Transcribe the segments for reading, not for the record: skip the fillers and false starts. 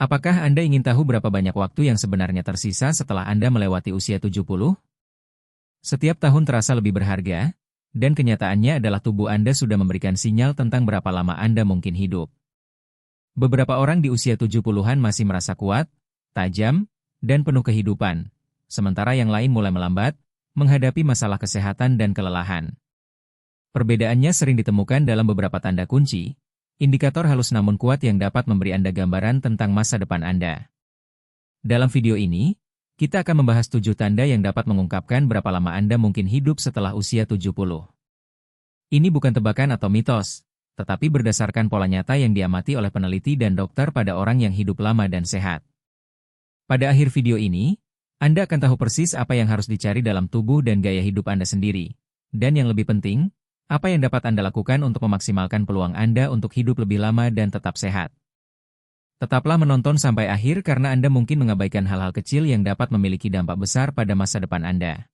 Apakah Anda ingin tahu berapa banyak waktu yang sebenarnya tersisa setelah Anda melewati usia 70? Setiap tahun terasa lebih berharga, dan kenyataannya adalah tubuh Anda sudah memberikan sinyal tentang berapa lama Anda mungkin hidup. Beberapa orang di usia 70-an masih merasa kuat, tajam, dan penuh kehidupan, sementara yang lain mulai melambat, menghadapi masalah kesehatan dan kelelahan. Perbedaannya sering ditemukan dalam beberapa tanda kunci, indikator halus namun kuat yang dapat memberi Anda gambaran tentang masa depan Anda. Dalam video ini, kita akan membahas 7 tanda yang dapat mengungkapkan berapa lama Anda mungkin hidup setelah usia 70. Ini bukan tebakan atau mitos, tetapi berdasarkan pola nyata yang diamati oleh peneliti dan dokter pada orang yang hidup lama dan sehat. Pada akhir video ini, Anda akan tahu persis apa yang harus dicari dalam tubuh dan gaya hidup Anda sendiri. Dan yang lebih penting, apa yang dapat Anda lakukan untuk memaksimalkan peluang Anda untuk hidup lebih lama dan tetap sehat. Tetaplah menonton sampai akhir karena Anda mungkin mengabaikan hal-hal kecil yang dapat memiliki dampak besar pada masa depan Anda.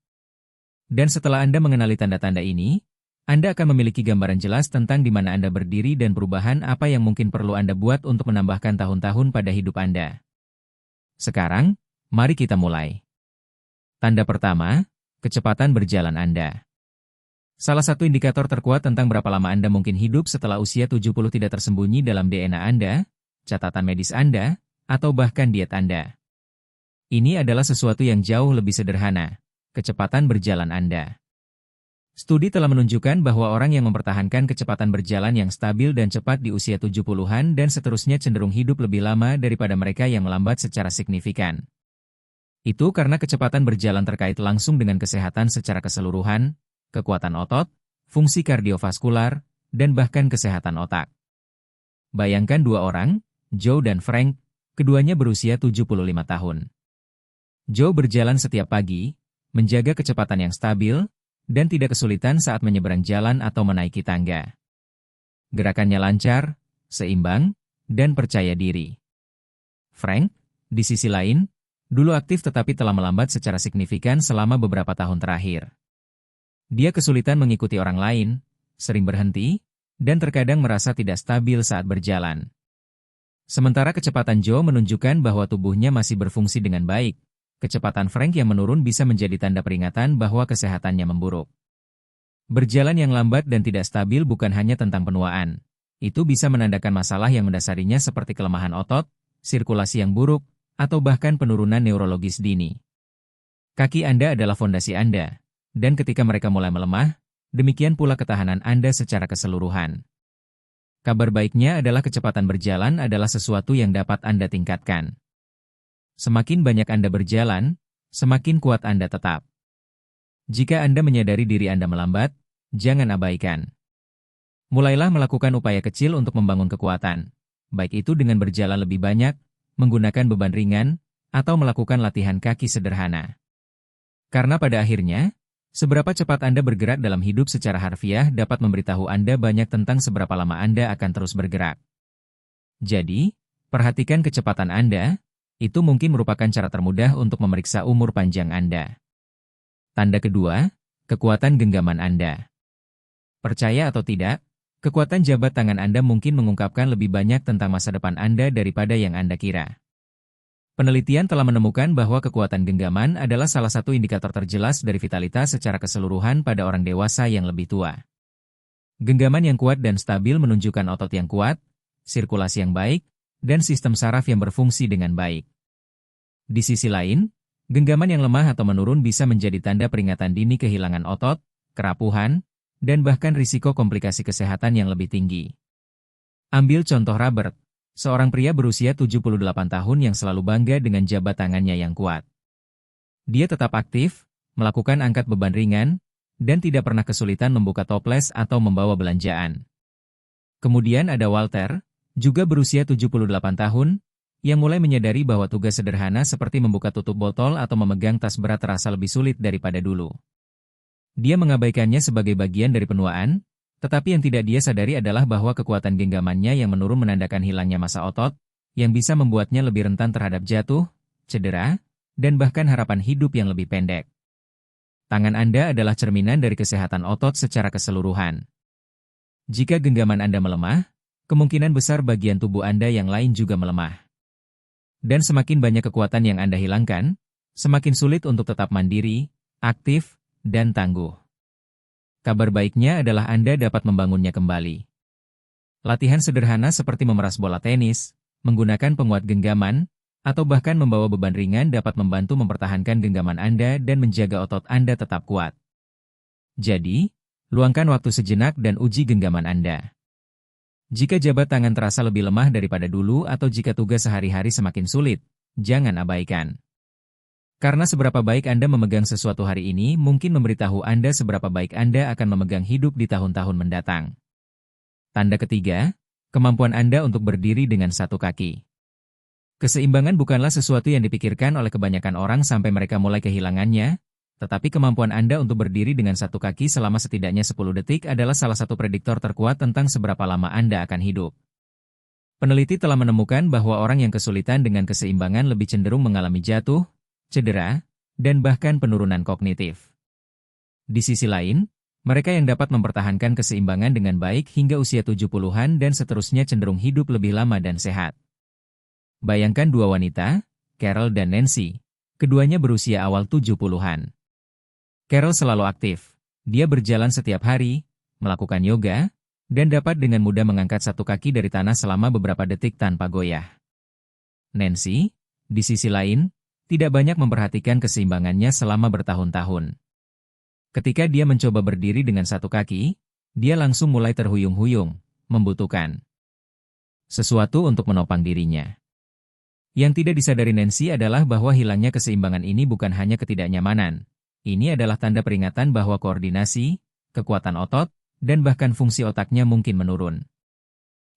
Dan setelah Anda mengenali tanda-tanda ini, Anda akan memiliki gambaran jelas tentang di mana Anda berdiri dan perubahan apa yang mungkin perlu Anda buat untuk menambahkan tahun-tahun pada hidup Anda. Sekarang, mari kita mulai. Tanda pertama, kecepatan berjalan Anda. Salah satu indikator terkuat tentang berapa lama Anda mungkin hidup setelah usia 70 tidak tersembunyi dalam DNA Anda, catatan medis Anda, atau bahkan diet Anda. Ini adalah sesuatu yang jauh lebih sederhana, kecepatan berjalan Anda. Studi telah menunjukkan bahwa orang yang mempertahankan kecepatan berjalan yang stabil dan cepat di usia 70-an dan seterusnya cenderung hidup lebih lama daripada mereka yang melambat secara signifikan. Itu karena kecepatan berjalan terkait langsung dengan kesehatan secara keseluruhan, kekuatan otot, fungsi kardiovaskular, dan bahkan kesehatan otak. Bayangkan dua orang, Joe dan Frank, keduanya berusia 75 tahun. Joe berjalan setiap pagi, menjaga kecepatan yang stabil, dan tidak kesulitan saat menyeberang jalan atau menaiki tangga. Gerakannya lancar, seimbang, dan percaya diri. Frank, di sisi lain, dulu aktif tetapi telah melambat secara signifikan selama beberapa tahun terakhir. Dia kesulitan mengikuti orang lain, sering berhenti, dan terkadang merasa tidak stabil saat berjalan. Sementara kecepatan Joe menunjukkan bahwa tubuhnya masih berfungsi dengan baik, kecepatan Frank yang menurun bisa menjadi tanda peringatan bahwa kesehatannya memburuk. Berjalan yang lambat dan tidak stabil bukan hanya tentang penuaan. Itu bisa menandakan masalah yang mendasarinya seperti kelemahan otot, sirkulasi yang buruk, atau bahkan penurunan neurologis dini. Kaki Anda adalah fondasi Anda. Dan ketika mereka mulai melemah, demikian pula ketahanan Anda secara keseluruhan. Kabar baiknya adalah kecepatan berjalan adalah sesuatu yang dapat Anda tingkatkan. Semakin banyak Anda berjalan, semakin kuat Anda tetap. Jika Anda menyadari diri Anda melambat, jangan abaikan. Mulailah melakukan upaya kecil untuk membangun kekuatan, baik itu dengan berjalan lebih banyak, menggunakan beban ringan, atau melakukan latihan kaki sederhana. Karena pada akhirnya, seberapa cepat Anda bergerak dalam hidup secara harfiah dapat memberitahu Anda banyak tentang seberapa lama Anda akan terus bergerak. Jadi, perhatikan kecepatan Anda, itu mungkin merupakan cara termudah untuk memeriksa umur panjang Anda. Tanda kedua, kekuatan genggaman Anda. Percaya atau tidak, kekuatan jabat tangan Anda mungkin mengungkapkan lebih banyak tentang masa depan Anda daripada yang Anda kira. Penelitian telah menemukan bahwa kekuatan genggaman adalah salah satu indikator terjelas dari vitalitas secara keseluruhan pada orang dewasa yang lebih tua. Genggaman yang kuat dan stabil menunjukkan otot yang kuat, sirkulasi yang baik, dan sistem saraf yang berfungsi dengan baik. Di sisi lain, genggaman yang lemah atau menurun bisa menjadi tanda peringatan dini kehilangan otot, kerapuhan, dan bahkan risiko komplikasi kesehatan yang lebih tinggi. Ambil contoh Robert, seorang pria berusia 78 tahun yang selalu bangga dengan jabat tangannya yang kuat. Dia tetap aktif, melakukan angkat beban ringan, dan tidak pernah kesulitan membuka toples atau membawa belanjaan. Kemudian ada Walter, juga berusia 78 tahun, yang mulai menyadari bahwa tugas sederhana seperti membuka tutup botol atau memegang tas berat terasa lebih sulit daripada dulu. Dia mengabaikannya sebagai bagian dari penuaan, tetapi yang tidak dia sadari adalah bahwa kekuatan genggamannya yang menurun menandakan hilangnya massa otot, yang bisa membuatnya lebih rentan terhadap jatuh, cedera, dan bahkan harapan hidup yang lebih pendek. Tangan Anda adalah cerminan dari kesehatan otot secara keseluruhan. Jika genggaman Anda melemah, kemungkinan besar bagian tubuh Anda yang lain juga melemah. Dan semakin banyak kekuatan yang Anda hilangkan, semakin sulit untuk tetap mandiri, aktif, dan tangguh. Kabar baiknya adalah Anda dapat membangunnya kembali. Latihan sederhana seperti memeras bola tenis, menggunakan penguat genggaman, atau bahkan membawa beban ringan dapat membantu mempertahankan genggaman Anda dan menjaga otot Anda tetap kuat. Jadi, luangkan waktu sejenak dan uji genggaman Anda. Jika jabat tangan terasa lebih lemah daripada dulu atau jika tugas sehari-hari semakin sulit, jangan abaikan. Karena seberapa baik Anda memegang sesuatu hari ini mungkin memberitahu Anda seberapa baik Anda akan memegang hidup di tahun-tahun mendatang. Tanda ketiga, kemampuan Anda untuk berdiri dengan satu kaki. Keseimbangan bukanlah sesuatu yang dipikirkan oleh kebanyakan orang sampai mereka mulai kehilangannya, tetapi kemampuan Anda untuk berdiri dengan satu kaki selama setidaknya 10 detik adalah salah satu prediktor terkuat tentang seberapa lama Anda akan hidup. Peneliti telah menemukan bahwa orang yang kesulitan dengan keseimbangan lebih cenderung mengalami jatuh, cedera, dan bahkan penurunan kognitif. Di sisi lain, mereka yang dapat mempertahankan keseimbangan dengan baik hingga usia 70-an dan seterusnya cenderung hidup lebih lama dan sehat. Bayangkan dua wanita, Carol dan Nancy, keduanya berusia awal 70-an. Carol selalu aktif. Dia berjalan setiap hari, melakukan yoga, dan dapat dengan mudah mengangkat satu kaki dari tanah selama beberapa detik tanpa goyah. Nancy, di sisi lain, tidak banyak memperhatikan keseimbangannya selama bertahun-tahun. Ketika dia mencoba berdiri dengan satu kaki, dia langsung mulai terhuyung-huyung, membutuhkan sesuatu untuk menopang dirinya. Yang tidak disadari Nancy adalah bahwa hilangnya keseimbangan ini bukan hanya ketidaknyamanan. Ini adalah tanda peringatan bahwa koordinasi, kekuatan otot, dan bahkan fungsi otaknya mungkin menurun.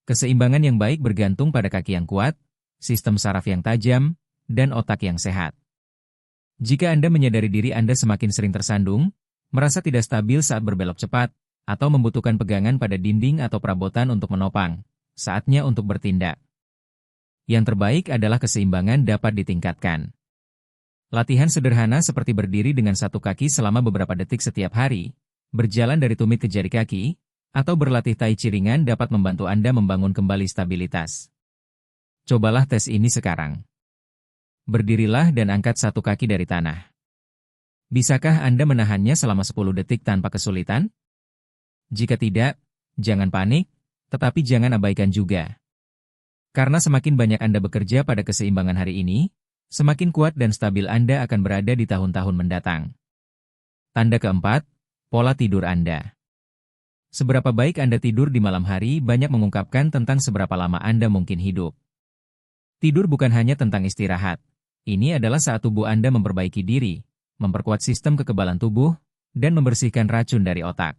Keseimbangan yang baik bergantung pada kaki yang kuat, sistem saraf yang tajam, dan otak yang sehat. Jika Anda menyadari diri Anda semakin sering tersandung, merasa tidak stabil saat berbelok cepat, atau membutuhkan pegangan pada dinding atau perabotan untuk menopang, saatnya untuk bertindak. Yang terbaik adalah keseimbangan dapat ditingkatkan. Latihan sederhana seperti berdiri dengan satu kaki selama beberapa detik setiap hari, berjalan dari tumit ke jari kaki, atau berlatih tai chi ringan dapat membantu Anda membangun kembali stabilitas. Cobalah tes ini sekarang. Berdirilah dan angkat satu kaki dari tanah. Bisakah Anda menahannya selama 10 detik tanpa kesulitan? Jika tidak, jangan panik, tetapi jangan abaikan juga. Karena semakin banyak Anda bekerja pada keseimbangan hari ini, semakin kuat dan stabil Anda akan berada di tahun-tahun mendatang. Tanda keempat, pola tidur Anda. Seberapa baik Anda tidur di malam hari banyak mengungkapkan tentang seberapa lama Anda mungkin hidup. Tidur bukan hanya tentang istirahat. Ini adalah saat tubuh Anda memperbaiki diri, memperkuat sistem kekebalan tubuh, dan membersihkan racun dari otak.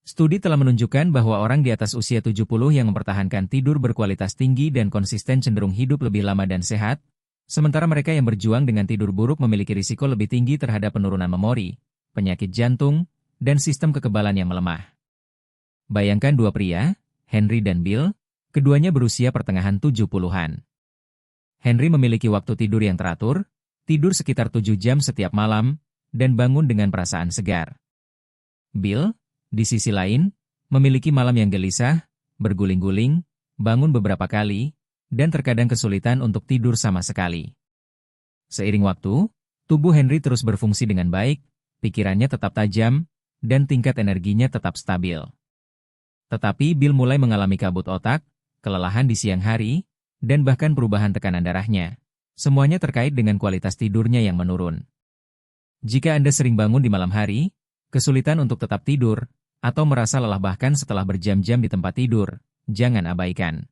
Studi telah menunjukkan bahwa orang di atas usia 70 yang mempertahankan tidur berkualitas tinggi dan konsisten cenderung hidup lebih lama dan sehat, sementara mereka yang berjuang dengan tidur buruk memiliki risiko lebih tinggi terhadap penurunan memori, penyakit jantung, dan sistem kekebalan yang melemah. Bayangkan dua pria, Henry dan Bill, keduanya berusia pertengahan 70-an. Henry memiliki waktu tidur yang teratur, tidur sekitar 7 jam setiap malam, dan bangun dengan perasaan segar. Bill, di sisi lain, memiliki malam yang gelisah, berguling-guling, bangun beberapa kali, dan terkadang kesulitan untuk tidur sama sekali. Seiring waktu, tubuh Henry terus berfungsi dengan baik, pikirannya tetap tajam, dan tingkat energinya tetap stabil. Tetapi Bill mulai mengalami kabut otak, kelelahan di siang hari, dan bahkan perubahan tekanan darahnya. Semuanya terkait dengan kualitas tidurnya yang menurun. Jika Anda sering bangun di malam hari, kesulitan untuk tetap tidur, atau merasa lelah bahkan setelah berjam-jam di tempat tidur, jangan abaikan.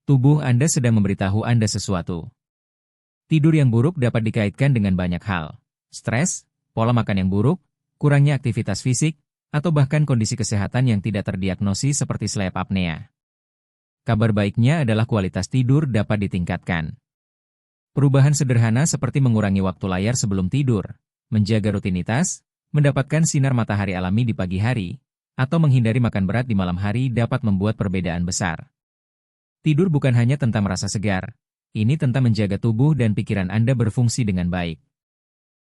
Tubuh Anda sedang memberitahu Anda sesuatu. Tidur yang buruk dapat dikaitkan dengan banyak hal. Stres, pola makan yang buruk, kurangnya aktivitas fisik, atau bahkan kondisi kesehatan yang tidak terdiagnosis seperti sleep apnea. Kabar baiknya adalah kualitas tidur dapat ditingkatkan. Perubahan sederhana seperti mengurangi waktu layar sebelum tidur, menjaga rutinitas, mendapatkan sinar matahari alami di pagi hari, atau menghindari makan berat di malam hari dapat membuat perbedaan besar. Tidur bukan hanya tentang merasa segar, ini tentang menjaga tubuh dan pikiran Anda berfungsi dengan baik.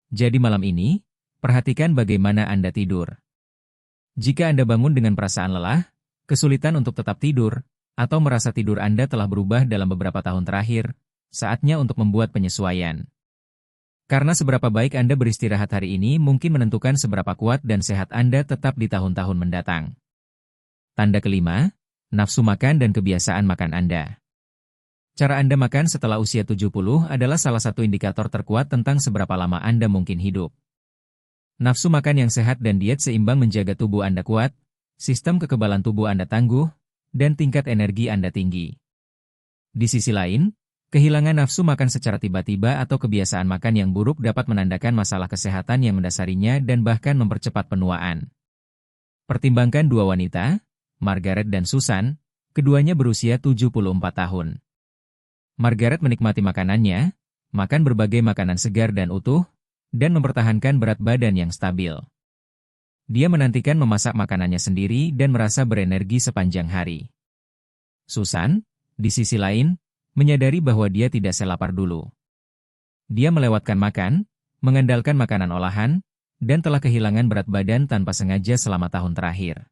Jadi malam ini, perhatikan bagaimana Anda tidur. Jika Anda bangun dengan perasaan lelah, kesulitan untuk tetap tidur, atau merasa tidur Anda telah berubah dalam beberapa tahun terakhir, saatnya untuk membuat penyesuaian. Karena seberapa baik Anda beristirahat hari ini mungkin menentukan seberapa kuat dan sehat Anda tetap di tahun-tahun mendatang. Tanda kelima, nafsu makan dan kebiasaan makan Anda. Cara Anda makan setelah usia 70 adalah salah satu indikator terkuat tentang seberapa lama Anda mungkin hidup. Nafsu makan yang sehat dan diet seimbang menjaga tubuh Anda kuat, sistem kekebalan tubuh Anda tangguh, dan tingkat energi Anda tinggi. Di sisi lain, kehilangan nafsu makan secara tiba-tiba atau kebiasaan makan yang buruk dapat menandakan masalah kesehatan yang mendasarinya dan bahkan mempercepat penuaan. Pertimbangkan dua wanita, Margaret dan Susan, keduanya berusia 74 tahun. Margaret menikmati makanannya, makan berbagai makanan segar dan utuh, dan mempertahankan berat badan yang stabil. Dia menantikan memasak makanannya sendiri dan merasa berenergi sepanjang hari. Susan, di sisi lain, menyadari bahwa dia tidak selapar dulu. Dia melewatkan makan, mengandalkan makanan olahan, dan telah kehilangan berat badan tanpa sengaja selama tahun terakhir.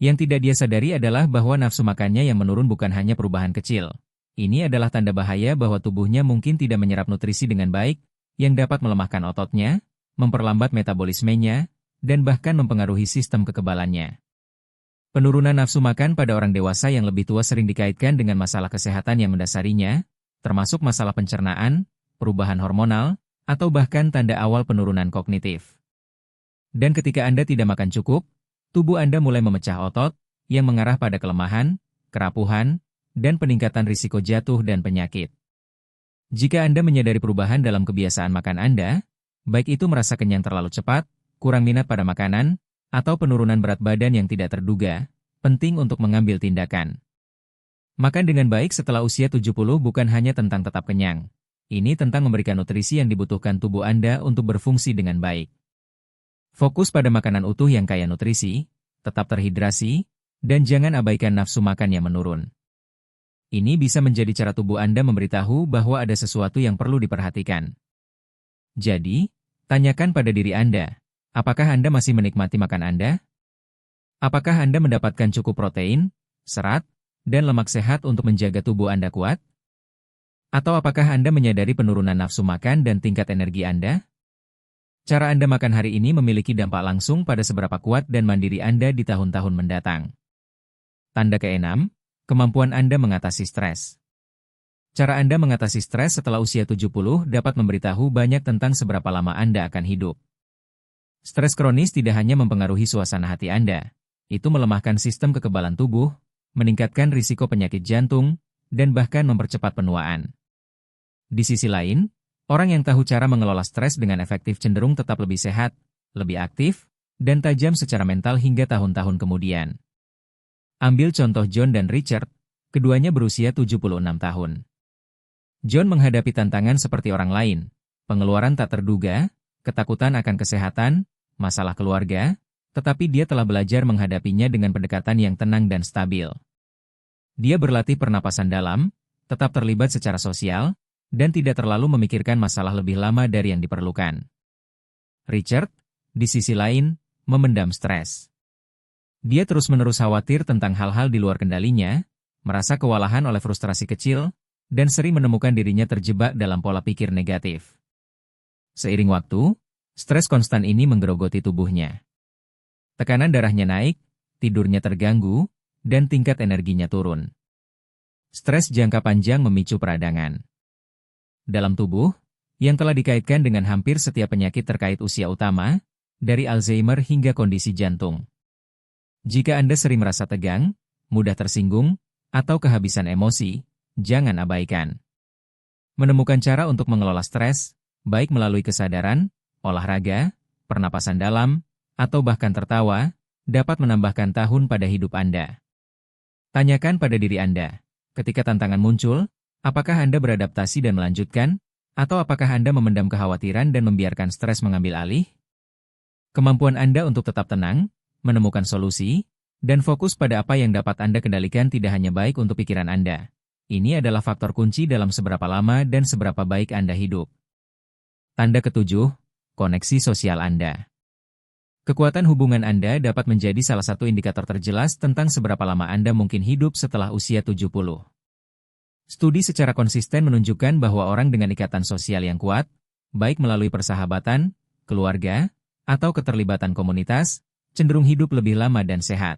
Yang tidak dia sadari adalah bahwa nafsu makannya yang menurun bukan hanya perubahan kecil. Ini adalah tanda bahaya bahwa tubuhnya mungkin tidak menyerap nutrisi dengan baik, yang dapat melemahkan ototnya, memperlambat metabolismenya, dan bahkan mempengaruhi sistem kekebalannya. Penurunan nafsu makan pada orang dewasa yang lebih tua sering dikaitkan dengan masalah kesehatan yang mendasarinya, termasuk masalah pencernaan, perubahan hormonal, atau bahkan tanda awal penurunan kognitif. Dan ketika Anda tidak makan cukup, tubuh Anda mulai memecah otot, yang mengarah pada kelemahan, kerapuhan, dan peningkatan risiko jatuh dan penyakit. Jika Anda menyadari perubahan dalam kebiasaan makan Anda, baik itu merasa kenyang terlalu cepat, kurang minat pada makanan, atau penurunan berat badan yang tidak terduga, penting untuk mengambil tindakan. Makan dengan baik setelah usia 70 bukan hanya tentang tetap kenyang. Ini tentang memberikan nutrisi yang dibutuhkan tubuh Anda untuk berfungsi dengan baik. Fokus pada makanan utuh yang kaya nutrisi, tetap terhidrasi, dan jangan abaikan nafsu makan yang menurun. Ini bisa menjadi cara tubuh Anda memberitahu bahwa ada sesuatu yang perlu diperhatikan. Jadi, tanyakan pada diri Anda. Apakah Anda masih menikmati makan Anda? Apakah Anda mendapatkan cukup protein, serat, dan lemak sehat untuk menjaga tubuh Anda kuat? Atau apakah Anda menyadari penurunan nafsu makan dan tingkat energi Anda? Cara Anda makan hari ini memiliki dampak langsung pada seberapa kuat dan mandiri Anda di tahun-tahun mendatang. Tanda ke-6, kemampuan Anda mengatasi stres. Cara Anda mengatasi stres setelah usia 70 dapat memberitahu banyak tentang seberapa lama Anda akan hidup. Stres kronis tidak hanya mempengaruhi suasana hati Anda, itu melemahkan sistem kekebalan tubuh, meningkatkan risiko penyakit jantung, dan bahkan mempercepat penuaan. Di sisi lain, orang yang tahu cara mengelola stres dengan efektif cenderung tetap lebih sehat, lebih aktif, dan tajam secara mental hingga tahun-tahun kemudian. Ambil contoh John dan Richard, keduanya berusia 76 tahun. John menghadapi tantangan seperti orang lain, pengeluaran tak terduga, ketakutan akan kesehatan, masalah keluarga, tetapi dia telah belajar menghadapinya dengan pendekatan yang tenang dan stabil. Dia berlatih pernapasan dalam, tetap terlibat secara sosial, dan tidak terlalu memikirkan masalah lebih lama dari yang diperlukan. Richard, di sisi lain, memendam stres. Dia terus-menerus khawatir tentang hal-hal di luar kendalinya, merasa kewalahan oleh frustrasi kecil, dan sering menemukan dirinya terjebak dalam pola pikir negatif. Seiring waktu, stres konstan ini menggerogoti tubuhnya. Tekanan darahnya naik, tidurnya terganggu, dan tingkat energinya turun. Stres jangka panjang memicu peradangan dalam tubuh, yang telah dikaitkan dengan hampir setiap penyakit terkait usia utama, dari Alzheimer hingga kondisi jantung. Jika Anda sering merasa tegang, mudah tersinggung, atau kehabisan emosi, jangan abaikan. Menemukan cara untuk mengelola stres, baik melalui kesadaran, olahraga, pernapasan dalam, atau bahkan tertawa, dapat menambahkan tahun pada hidup Anda. Tanyakan pada diri Anda, ketika tantangan muncul, apakah Anda beradaptasi dan melanjutkan, atau apakah Anda memendam kekhawatiran dan membiarkan stres mengambil alih? Kemampuan Anda untuk tetap tenang, menemukan solusi, dan fokus pada apa yang dapat Anda kendalikan tidak hanya baik untuk pikiran Anda. Ini adalah faktor kunci dalam seberapa lama dan seberapa baik Anda hidup. Tanda ketujuh, koneksi sosial Anda. Kekuatan hubungan Anda dapat menjadi salah satu indikator terjelas tentang seberapa lama Anda mungkin hidup setelah usia 70. Studi secara konsisten menunjukkan bahwa orang dengan ikatan sosial yang kuat, baik melalui persahabatan, keluarga, atau keterlibatan komunitas, cenderung hidup lebih lama dan sehat.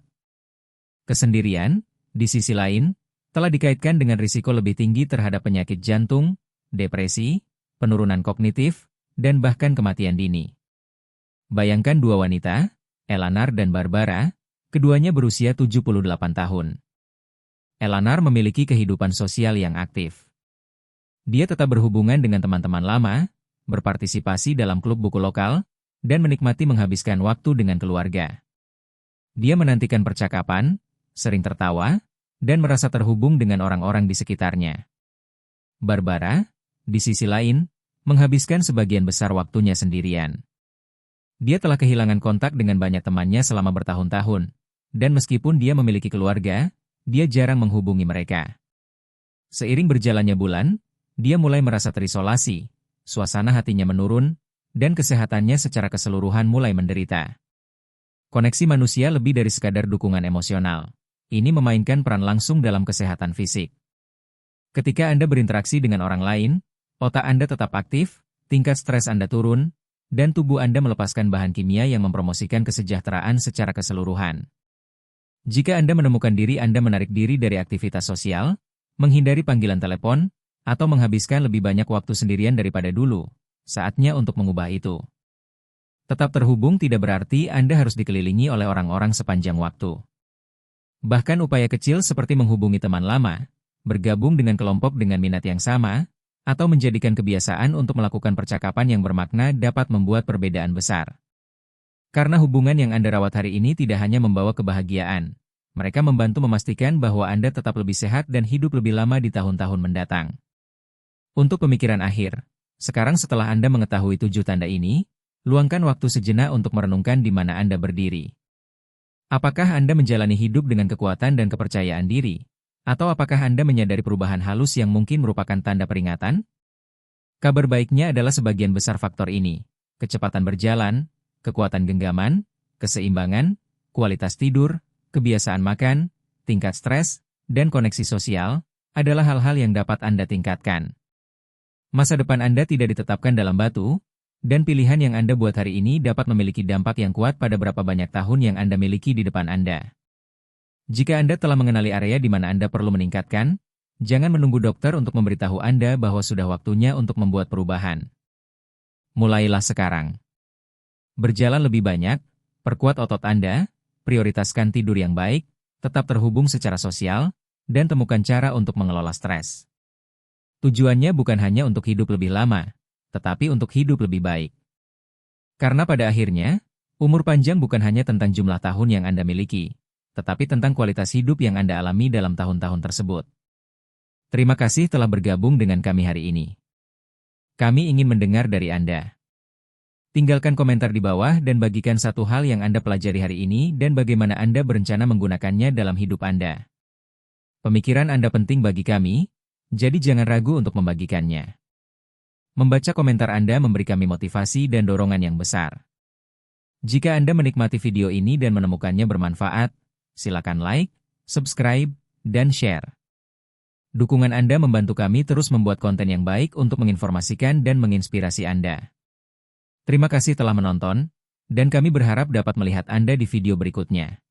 Kesendirian, di sisi lain, telah dikaitkan dengan risiko lebih tinggi terhadap penyakit jantung, depresi, penurunan kognitif, dan bahkan kematian dini. Bayangkan dua wanita, Eleanor dan Barbara, keduanya berusia 78 tahun. Eleanor memiliki kehidupan sosial yang aktif. Dia tetap berhubungan dengan teman-teman lama, berpartisipasi dalam klub buku lokal, dan menikmati menghabiskan waktu dengan keluarga. Dia menantikan percakapan, sering tertawa, dan merasa terhubung dengan orang-orang di sekitarnya. Barbara, di sisi lain, menghabiskan sebagian besar waktunya sendirian. Dia telah kehilangan kontak dengan banyak temannya selama bertahun-tahun, dan meskipun dia memiliki keluarga, dia jarang menghubungi mereka. Seiring berjalannya bulan, dia mulai merasa terisolasi, suasana hatinya menurun, dan kesehatannya secara keseluruhan mulai menderita. Koneksi manusia lebih dari sekadar dukungan emosional. Ini memainkan peran langsung dalam kesehatan fisik. Ketika Anda berinteraksi dengan orang lain, otak Anda tetap aktif, tingkat stres Anda turun, dan tubuh Anda melepaskan bahan kimia yang mempromosikan kesejahteraan secara keseluruhan. Jika Anda menemukan diri Anda menarik diri dari aktivitas sosial, menghindari panggilan telepon, atau menghabiskan lebih banyak waktu sendirian daripada dulu, saatnya untuk mengubah itu. Tetap terhubung tidak berarti Anda harus dikelilingi oleh orang-orang sepanjang waktu. Bahkan upaya kecil seperti menghubungi teman lama, bergabung dengan kelompok dengan minat yang sama, atau menjadikan kebiasaan untuk melakukan percakapan yang bermakna dapat membuat perbedaan besar. Karena hubungan yang Anda rawat hari ini tidak hanya membawa kebahagiaan, mereka membantu memastikan bahwa Anda tetap lebih sehat dan hidup lebih lama di tahun-tahun mendatang. Untuk pemikiran akhir, sekarang setelah Anda mengetahui 7 tanda ini, luangkan waktu sejenak untuk merenungkan di mana Anda berdiri. Apakah Anda menjalani hidup dengan kekuatan dan kepercayaan diri? Atau apakah Anda menyadari perubahan halus yang mungkin merupakan tanda peringatan? Kabar baiknya adalah sebagian besar faktor ini, kecepatan berjalan, kekuatan genggaman, keseimbangan, kualitas tidur, kebiasaan makan, tingkat stres, dan koneksi sosial, adalah hal-hal yang dapat Anda tingkatkan. Masa depan Anda tidak ditetapkan dalam batu, dan pilihan yang Anda buat hari ini dapat memiliki dampak yang kuat pada berapa banyak tahun yang Anda miliki di depan Anda. Jika Anda telah mengenali area di mana Anda perlu meningkatkan, jangan menunggu dokter untuk memberitahu Anda bahwa sudah waktunya untuk membuat perubahan. Mulailah sekarang. Berjalan lebih banyak, perkuat otot Anda, prioritaskan tidur yang baik, tetap terhubung secara sosial, dan temukan cara untuk mengelola stres. Tujuannya bukan hanya untuk hidup lebih lama, tetapi untuk hidup lebih baik. Karena pada akhirnya, umur panjang bukan hanya tentang jumlah tahun yang Anda miliki, tetapi tentang kualitas hidup yang Anda alami dalam tahun-tahun tersebut. Terima kasih telah bergabung dengan kami hari ini. Kami ingin mendengar dari Anda. Tinggalkan komentar di bawah dan bagikan satu hal yang Anda pelajari hari ini dan bagaimana Anda berencana menggunakannya dalam hidup Anda. Pemikiran Anda penting bagi kami, jadi jangan ragu untuk membagikannya. Membaca komentar Anda memberi kami motivasi dan dorongan yang besar. Jika Anda menikmati video ini dan menemukannya bermanfaat, silakan like, subscribe, dan share. Dukungan Anda membantu kami terus membuat konten yang baik untuk menginformasikan dan menginspirasi Anda. Terima kasih telah menonton, dan kami berharap dapat melihat Anda di video berikutnya.